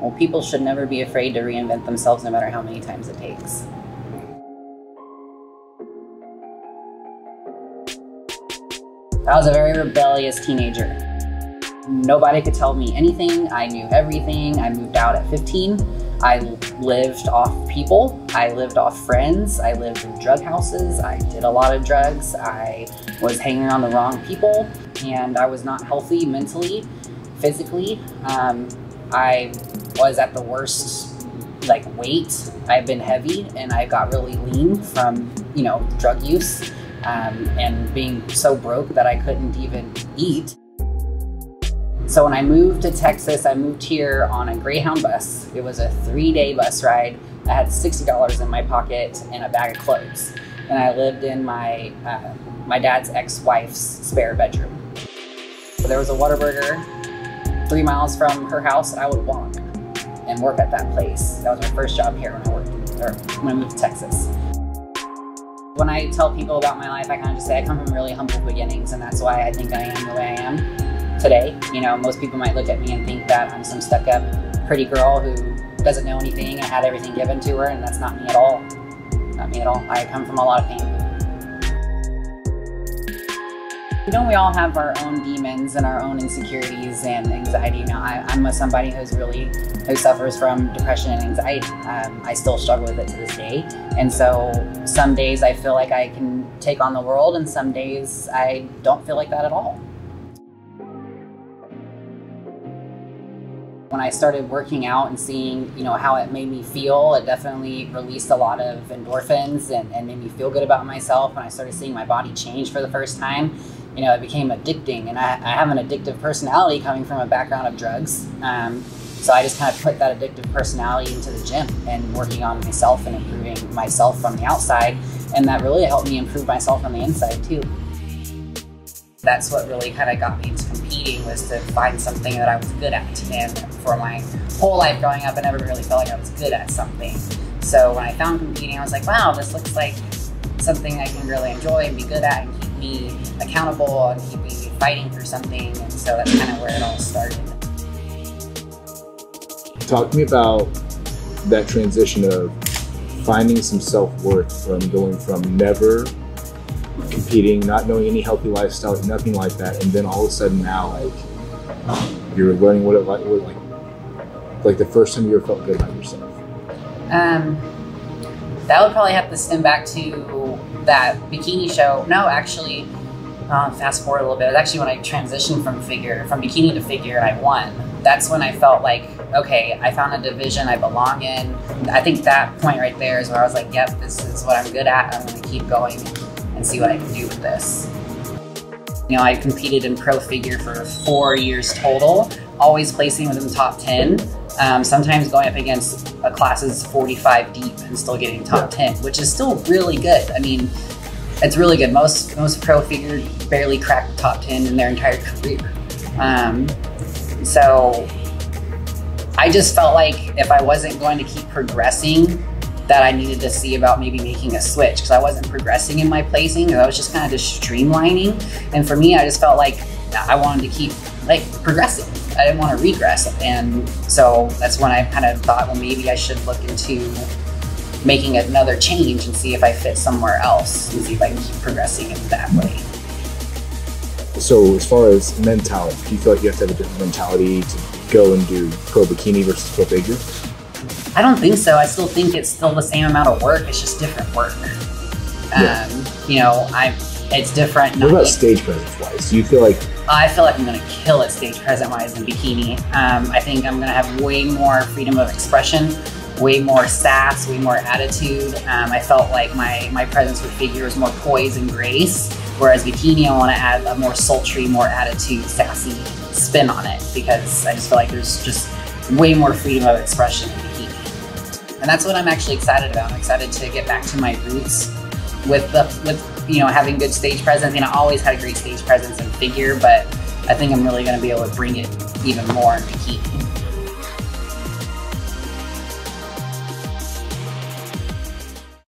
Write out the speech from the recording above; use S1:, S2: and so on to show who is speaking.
S1: Well, people should never be afraid to reinvent themselves no matter how many times it takes. I was a very rebellious teenager. Nobody could tell me anything. I knew everything. I moved out at 15. I lived off people. I lived off friends. I lived in drug houses. I did a lot of drugs. I was hanging around the wrong people, and I was not healthy mentally, physically. I was at the worst weight. I've been heavy, and I got really lean from drug use and being so broke that I couldn't even eat. So when I moved to Texas, I moved here on a Greyhound bus. It was a 3-day bus ride. I had $60 in my pocket and a bag of clothes. And I lived in my dad's ex-wife's spare bedroom. There was a Whataburger 3 miles from her house, and I would walk and work at that place. That was my first job here when I moved to Texas. When I tell people about my life, I kind of just say I come from really humble beginnings, and that's why I think I am the way I am today. Most people might look at me and think that I'm some stuck-up pretty girl who doesn't know anything and had everything given to her, and that's not me at all. Not me at all. I come from a lot of pain. We all have our own demons and our own insecurities and anxiety. I'm somebody who suffers from depression and anxiety. I still struggle with it to this day. And so some days I feel like I can take on the world, and some days I don't feel like that at all. When I started working out and seeing, how it made me feel, it definitely released a lot of endorphins and made me feel good about myself. When I started seeing my body change for the first time, it became addicting. And I have an addictive personality coming from a background of drugs. So I just kind of put that addictive personality into the gym and working on myself and improving myself from the outside. And that really helped me improve myself on the inside too. That's what really kind of got me into competing, was to find something that I was good at. And for my whole life growing up, I never really felt like I was good at something. So when I found competing, I was like, wow, this looks like something I can really enjoy and be good at and keep me accountable and keep me fighting for something. And so that's kind of where it all started.
S2: Talk to me about that transition of finding some self-worth from going from never competing, not knowing any healthy lifestyle, nothing like that, and then all of a sudden now, you're learning what it like the first time you ever felt good about yourself.
S1: That would probably have to stem back to that bikini show. No, actually, fast forward a little bit. It was actually when I transitioned from bikini to figure, and I won. That's when I felt like, okay, I found a division I belong in. I think that point right there is where I was like, yep, this is what I'm good at. I'm going to keep going and see what I can do with this. I competed in pro figure for 4 years total, always placing within the top 10. Sometimes going up against classes 45 deep and still getting top 10, which is still really good. I mean, it's really good. Most pro figure barely crack the top 10 in their entire career. So I just felt like if I wasn't going to keep progressing, that I needed to see about maybe making a switch, because I wasn't progressing in my placing. I was just kind of streamlining. And for me, I just felt like I wanted to keep progressing. I didn't want to regress. And so that's when I kind of thought, well, maybe I should look into making another change and see if I fit somewhere else and see if I can keep progressing in that way.
S2: So as far as mentality, do you feel like you have to have a different mentality to go and do pro bikini versus pro figure?
S1: I don't think so. I still think it's still the same amount of work. It's just different work. It's different.
S2: What about stage presence wise? Do you feel like?
S1: I feel like I'm going to kill it stage present wise in bikini. I think I'm going to have way more freedom of expression, way more sass, way more attitude. I felt like my presence with figure was more poise and grace, whereas bikini, I want to add a more sultry, more attitude, sassy spin on it, because I just feel like there's just way more freedom of expression in bikini. And that's what I'm actually excited about. I'm excited to get back to my roots with having good stage presence. I always had a great stage presence in figure, but I think I'm really going to be able to bring it even more in bikini.